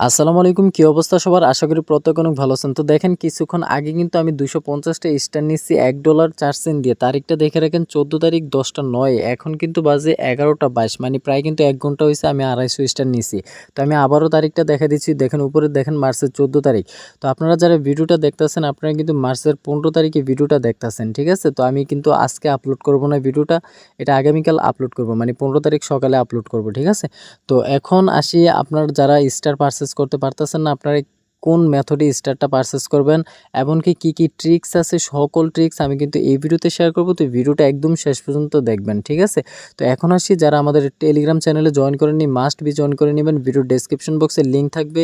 আসসালামু আলাইকুম, কি অবস্থা সবার? আশা করি প্রত্যেকে অনেক ভালো আছেন। তো দেখেন কিছুক্ষণ আগে কিন্তু আমি 250 টা স্টার নিচ্ছি $1.04 দিয়ে। তারিখটা দেখে রাখেন 14 তারিখ 10টা 9। এখন কিন্তু বাজে 11টা 22, মানে প্রায় কিন্তু 1 ঘন্টা হইছে আমি 250 স্টার নিছি। তো আমি আবারও তারিখটা দেখা দিচ্ছি, দেখেন উপরে দেখেন মার্চের 14 তারিখ। তো আপনারা যারা ভিডিওটা দেখতেছেন আপনারা কিন্তু মার্চের 15 তারিখে ভিডিওটা দেখতেছেন, ঠিক আছে? তো আমি কিন্তু আজকে আপলোড করব না ভিডিওটা, এটা আগামীকাল আপলোড করব, মানে 15 তারিখ সকালে আপলোড করব, ঠিক আছে? তো এখন আসি, আপনার যারা স্টার পারচেজ করতে পারতেছেন না, আপনারা কোন মেথডে স্টারটা পারচেজ করবেন, এমনকি কি কি ট্রিক্স আছে, সকল ট্রিক্স আমি কিন্তু এই ভিডিওতে শেয়ার করব। তো ভিডিওটা একদম শেষ পর্যন্ত দেখবেন, ঠিক আছে? তো এখন আসি, যারা আমাদের টেলিগ্রাম চ্যানেলে জয়েন করেননি মাস্ট বি জয়েন করে নেবেন। ভিডিওর ডেসক্রিপশন বক্সে লিঙ্ক থাকবে।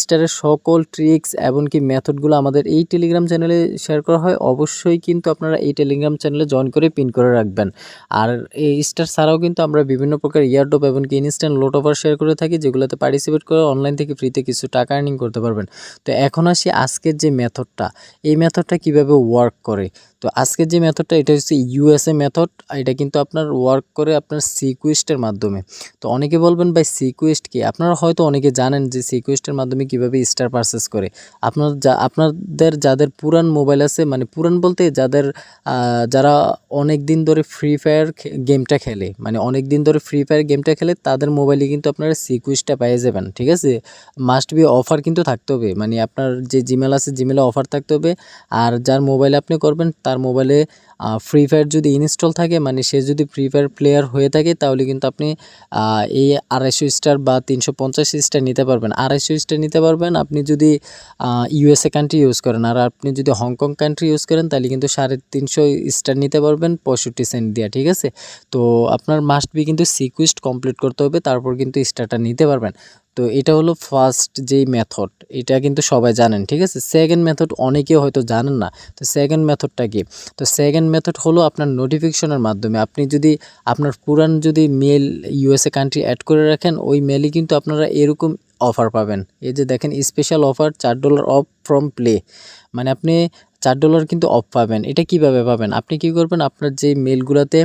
স্টারের সকল ট্রিক্স এমনকি মেথডগুলো আমাদের এই টেলিগ্রাম চ্যানেলে শেয়ার করা হয়। অবশ্যই কিন্তু আপনারা এই টেলিগ্রাম চ্যানেলে জয়েন করে পিন করে রাখবেন। আর এই স্টার ছাড়াও কিন্তু আমরা বিভিন্ন প্রকার ইয়ারড্রপ এমনকি ইনস্ট্যান্ট লোড অফার শেয়ার করে থাকি, যেগুলোতে পার্টিসিপেট করে অনলাইন থেকে ফ্রিতে কিছু টাকা আর্নিং করতে পারবেন। তো এখন আসি আজকের যে মেথডটা, এই মেথডটা কিভাবে ওয়ার্ক করে। তো আজকের যে মেথডটা, এটা হচ্ছে ইউএসএ মেথড। এটা কিন্তু আপনার ওয়ার্ক করে আপনার সিকুয়েস্টের মাধ্যমে। তো অনেকে বলবেন ভাই সিকুয়েস্ট কি? আপনারা হয়তো অনেকে জানেন যে সিকুয়েস্টের মাধ্যমে কিভাবে স্টার পারচেস করে। আপনাদের যাদের পুরান মোবাইল আছে, মানে পুরান বলতে যারা অনেক দিন ধরে ফ্রি ফায়ার গেমটা খেলে, মানে অনেক দিন ধরে ফ্রি ফায়ার গেমটা খেলে, তাদের মোবাইলে কিন্তু আপনারা সিকুয়েস্টটা পেয়ে যাবেন, ঠিক আছে? মাস্ট বি অফার কিন্তু থাকতে হবে, মানে আপনার যে জিমেল আছে জিমেলে অফার থাকতে হবে। আর যার মোবাইলে আপনি করবেন তার মোবাইলে ফ্রি ফায়ার যদি ইনস্টল থাকে, মানে সে যদি ফ্রি ফায়ার প্লেয়ার হয়ে থাকে, তাহলে কিন্তু আপনি এই 250 স্টার বা 350 স্টার নিতে পারবেন। 250 স্টার নিতে পারবেন আপনি যদি ইউএসএ কান্ট্রি ইউজ করেন। আর আপনি যদি হংকং কান্ট্রি ইউজ করেন তাহলে কিন্তু 350 স্টার নিতে পারবেন 65 সেন্ট দিয়া, ঠিক আছে? তো আপনার মাস্ট বি কিন্তু সিকুয়েস্ট কমপ্লিট করতে হবে, তারপর কিন্তু স্টারটা নিতে পারবেন। তো এটা হলো ফার্স্ট যেই মেথড, এটা কিন্তু সবাই জানেন, ঠিক আছে? সেকেন্ড মেথড অনেকে হয়তো জানেন না। তো সেকেন্ড মেথডটা কি? তো সেকেন্ড মেথড হলো আপনার নোটিফিকেশনের মাধ্যমে। আপনি যদি আপনার পুরান যদি মেল ইউএসএ কান্ট্রি অ্যাড করে রাখেন, ওই মেলে কিন্তু আপনারা এরকম অফার পাবেন। এই যে দেখেন, special offer $4 of from play, মানে আপনি $4 কিন্তু অফ পাবেন। এটা কিভাবে পাবেন? আপনি কি করবেন, আপনার যে মেলগুলোতে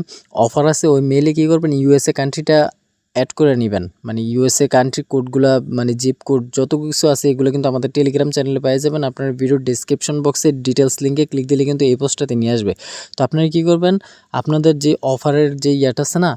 অফার আছে ওই মেলে কি করবেন, ইউএসএ কান্ট্রিটা অ্যাড করে নেবেন। মানে ইউএসএ কান্ট্রি কোডগুলা, মানে জিপ কোড যত কিছু আছে এগুলো কিন্তু আমাদের টেলিগ্রাম চ্যানেলে পেয়ে যাবেন। আপনার ভিডিওর ডেসক্রিপশন বক্সে ডিটেলস লিঙ্কে ক্লিক দিলে কিন্তু এই পোস্টটাতে নিয়ে আসবে। তো আপনারা কি করবেন, আপনাদের যে অফারের যে ইয়াটা আছে না,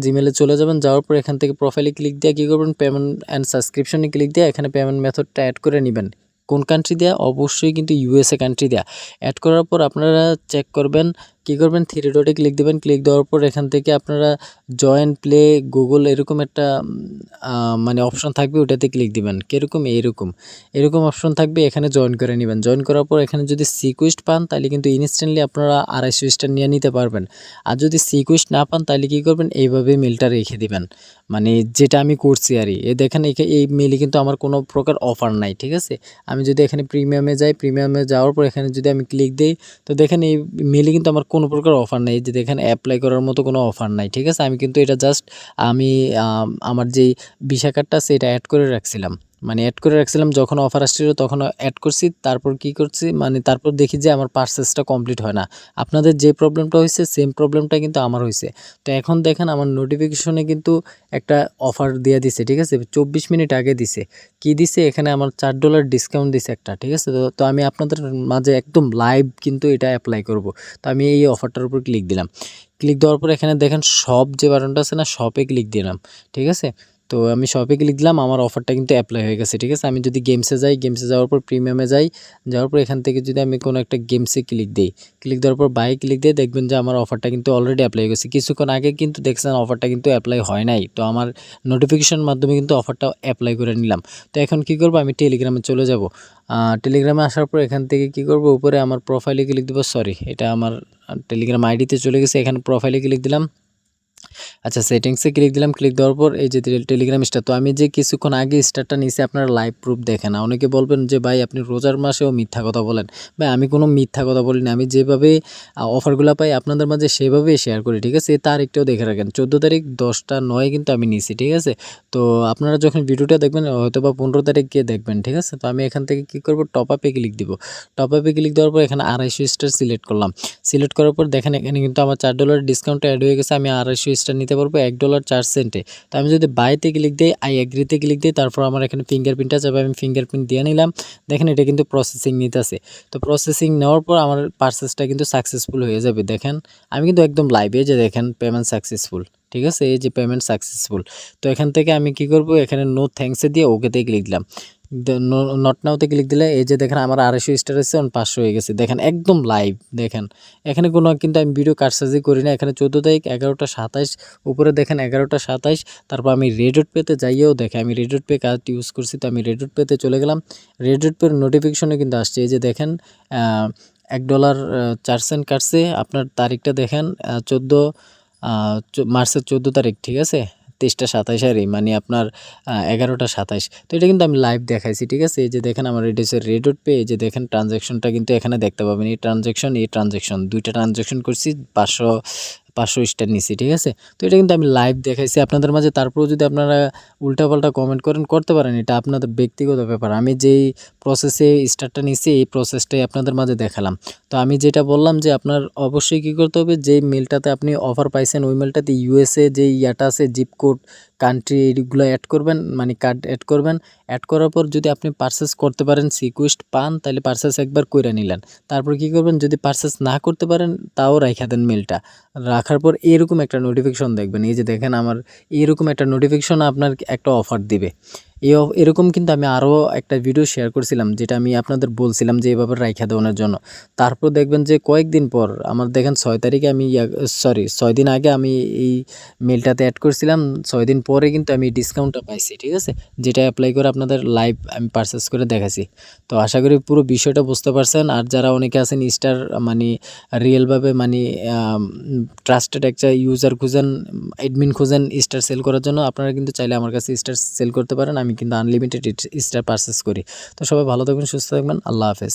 জিমেলে চলে যাবেন। যাওয়ার পর এখান থেকে প্রোফাইলে ক্লিক দিয়ে কী করবেন, পেমেন্ট অ্যান্ড সাবস্ক্রিপশনে ক্লিক দিয়ে এখানে পেমেন্ট মেথডটা অ্যাড করে নেবেন। কোন কান্ট্রি দেয়া? অবশ্যই কিন্তু ইউএসএ কান্ট্রি দেয়া। অ্যাড করার পর আপনারা চেক করবেন, কী করবেন, 3 ডটে ক্লিক দেবেন। ক্লিক দেওয়ার পর এখান থেকে আপনারা জয়েন প্লে গুগল এরকম একটা মানে অপশন থাকবে, ওটাতে ক্লিক দিবেন। কীরকম? এরকম অপশন থাকবে, এখানে জয়েন করে নেবেন। জয়েন করার পর এখানে যদি সিকুয়েস্ট পান তাহলে কিন্তু ইনস্ট্যান্টলি আপনারা 250 স্টার নিয়ে নিতে পারবেন। আর যদি সিকুয়েস্ট না পান তাহলে কী করবেন, এইভাবে মেলটা রেখে দিবেন, মানে যেটা আমি করছি আর কি। দেখেন এই মেলে কিন্তু আমার কোনো প্রকার অফার নাই, ঠিক আছে? আমি যদি এখানে প্রিমিয়ামে যাই, প্রিমিয়ামে যাওয়ার পর এখানে যদি আমি ক্লিক দিই, তো দেখেন এই মেলে কিন্তু আমার কোনো প্রকার অফার নাই। যে দেখেন অ্যাপ্লাই করার মতো কোনো অফার নাই, ঠিক আছে? আমি কিন্তু এটা জাস্ট আমি আমার যেই ভিসা কার্ডটা আছে এটা অ্যাড করে রাখছিলাম, মানে অ্যাড করে রাখছিলাম যখন অফার আসছিল তখন অ্যাড করছি। তারপর কি করছি, মানে তারপর দেখি যে আমার পারচেসটা কমপ্লিট হয় না। আপনাদের যে প্রবলেমটা হয়েছে সেম প্রবলেমটা কিন্তু আমার হয়েছে। তো এখন দেখেন আমার নোটিফিকেশনে কিন্তু একটা অফার দিয়ে দিছে, ঠিক আছে? 24 মিনিট আগে দিছে। কি দিছে? এখানে আমার $4 ডিসকাউন্ট দিছে একটা, ঠিক আছে? তো আমি আপনাদের মাঝে একদম লাইভ কিন্তু এটা অ্যাপ্লাই করব। তো আমি এই অফারটার উপর ক্লিক দিলাম। ক্লিক দেওয়ার পর এখানে দেখেন শপ যে বাটনটা আছে না, শপে ক্লিক দিলাম, ঠিক আছে? তো আমি শপে ক্লিক দিলাম, আমার অফারটা কিন্তু অ্যাপ্লাই হয়ে গেছে, ঠিক আছে? আমি যদি গেমসে যাই, গেমসে যাওয়ার পর প্রিমিয়ামে যাই, যাওয়ার পর এখান থেকে যদি আমি কোনো একটা গেমসে ক্লিক দিই, ক্লিক দেওয়ার পর বাই ক্লিক দিয়ে দেখবেন যে আমার অফারটা কিন্তু অলরেডি অ্যাপ্লাই হয়ে গেছে। কিছুক্ষণ আগে কিন্তু দেখছেন অফারটা কিন্তু অ্যাপ্লাই হয় নাই। তো আমার নোটিফিকেশনের মাধ্যমে কিন্তু অফারটা অ্যাপ্লাই করে নিলাম। তো এখন কি করব, আমি টেলিগ্রামে চলে যাব। টেলিগ্রামে আসার পর এখান থেকে কি করব, উপরে আমার প্রোফাইলে ক্লিক দেবো। সরি, এটা আমার টেলিগ্রাম আইডিতে চলে গেছে। এখানে প্রোফাইলে ক্লিক দিলাম। আচ্ছা, সেটিংসে ক্লিক দিলাম। ক্লিক দেওয়ার পর এই যে টেলিগ্রাম স্টার, তো আমি যে কিছুক্ষণ আগে স্টারটা নিয়েছি আপনারা লাইভ প্রুফ দেখেন না। অনেকে বলবেন যে ভাই আপনি রোজার মাসেও মিথ্যা কথা বলেন। ভাই আমি কোনো মিথ্যা কথা বলি না, আমি যেভাবে অফারগুলো পাই আপনাদের মাঝে সেভাবেই শেয়ার করি, ঠিক আছে? তার একটাও দেখে রাখেন, 14 তারিখ 10টা 9 কিন্তু আমি নিয়েছি, ঠিক আছে? তো আপনারা যখন ভিডিওটা দেখবেন হয়তো বা 15 তারিখ গিয়ে দেখবেন, ঠিক আছে? তো আমি এখান থেকে কী করবো, টপ আপে ক্লিক দিব। টপ আপে ক্লিক দেওয়ার পর এখানে 250 স্টার সিলেক্ট করলাম। সিলেক্ট করার পর দেখেন এখানে কিন্তু আমার $4 ডিসকাউন্ট অ্যাড হয়ে গেছে। আমি 250 স্টার নিতে পারবো $1.04। তো আমি যদি বাইতে ক্লিক দিই, আই এগ্রিতে ক্লিক দিই, তারপর আমার এখানে ফিঙ্গারপ্রিন্টটা যাবে, আমি ফিঙ্গারপ্রিন্ট দিয়ে নিলাম। দেখেন এটা কিন্তু প্রসেসিং নিতেছে। তো প্রসেসিং নেওয়ার পর আমার পারচেসটা কিন্তু সাকসেসফুল হয়ে যাবে। দেখেন আমি কিন্তু একদম লাইভে যে দেখেন পেমেন্ট সাকসেসফুল, ঠিক আছে, এই যে পেমেন্ট সাকসেসফুল। তো এখান থেকে আমি কি করব, এখানে নো থ্যাঙ্কসে দিয়ে ওকেতে ক্লিক দিলাম। নট নাওতে ক্লিক দিলে এই যে দেখেন আমার 250 স্টার আছে, 500 হয়ে গেছে। দেখেন একদম লাইভ। দেখেন এখানে কোনো কিন্তু আমি ভিডিও কাটসাজি করি না। এখানে 14 তারিখ 11টা 27, উপরে দেখেন 11টা 27। তারপর আমি রেডট পেতে যাইয়েও দেখে আমি রেডট পে কার্ড ইউজ করছি, তো আমি রেডট পেতে চলে গেলাম। রেডট পের নোটিফিকেশনে কিন্তু আসছে, এই যে দেখেন $1.04 কাটছে। আপনার তারিখটা দেখেন 14 মার্চের 14 তারিখ, ঠিক আছে, 23টা 27 মানে আপনার 11টা 27। তো এটা কিন্তু আমি লাইভ দেখাইছি, ঠিক আছে। এই যে দেখেন আমার এটা হচ্ছে রেডট পে, এই যে দেখেন ট্রানজ্যাকশনটা কিন্তু এখানে দেখতে পাবেন, এই ট্রানজ্যাকশন দুইটা ট্রানজ্যাকশন করছি, 500 স্টার নিছি, ঠিক আছে। তো এটা কিন্তু আমি লাইভ দেখাইছি আপনাদের মাঝে। তারপরেও যদি আপনারা উল্টাপাল্টা কমেন্ট করতে পারেন, এটা আপনাদের ব্যক্তিগত ব্যাপার। আমি যেই প্রসেসে স্টারটা নিছি এই প্রসেসটাই আপনাদের মাঝে দেখালাম। তো আমি যেটা বললাম যে আপনার অবশ্যই কী করতে হবে, যেই মেলটাতে আপনি অফার পাইছেন ওই মেলটাতে ইউএসএ যে ইয়াটা আছে, জিপ কোড, কান্ট্রি, এইগুলো অ্যাড করবেন, মানে কার্ড অ্যাড করবেন। অ্যাড করার পর যদি আপনি পারচেস করতে পারেন, রিকোয়েস্ট পান, তাহলে পারচেস একবার কইরা নিলেন। তারপর কি করবেন, যদি পারচেস না করতে পারেন তাও রাইখা দেন মেলটা। রাখার পর এরকম একটা নোটিফিকেশন দেখবেন, এই যে দেখেন আমার এরকম একটা নোটিফিকেশন আপনার একটা অফার দিবে। এরকম কিন্তু আমি আরও একটা ভিডিও শেয়ার করছিলাম, যেটা আমি আপনাদের বলছিলাম যে এভাবে রাইখা দেওয়ানোর জন্য। তারপর দেখবেন যে কয়েকদিন পর আমার দেখেন 6 তারিখে আমি 6 দিন আগে আমি এই মেলটাতে অ্যাড করছিলাম, 6 দিন পরে কিন্তু আমি ডিসকাউন্টটা পাইছি, ঠিক আছে, যেটা অ্যাপ্লাই করে আপনাদের লাইভ আমি পারচেস করে দেখাইছি। তো আশা করি পুরো বিষয়টা বুঝতে পারছেন। আর যারা অনেকে আছেন স্টার মানে রিয়েলভাবে মানে ট্রাস্টেড একটা ইউজার খুঁজেন, অ্যাডমিন খুঁজেন স্টার সেল করার জন্য, আপনারা কিন্তু চাইলে আমার কাছে স্টার সেল করতে পারেন। আমি কিন্তু আনলিমিটেড স্টার পারচেস করি। তো সবাই ভালো থাকবেন, সুস্থ থাকবেন, আল্লাহ হাফেজ।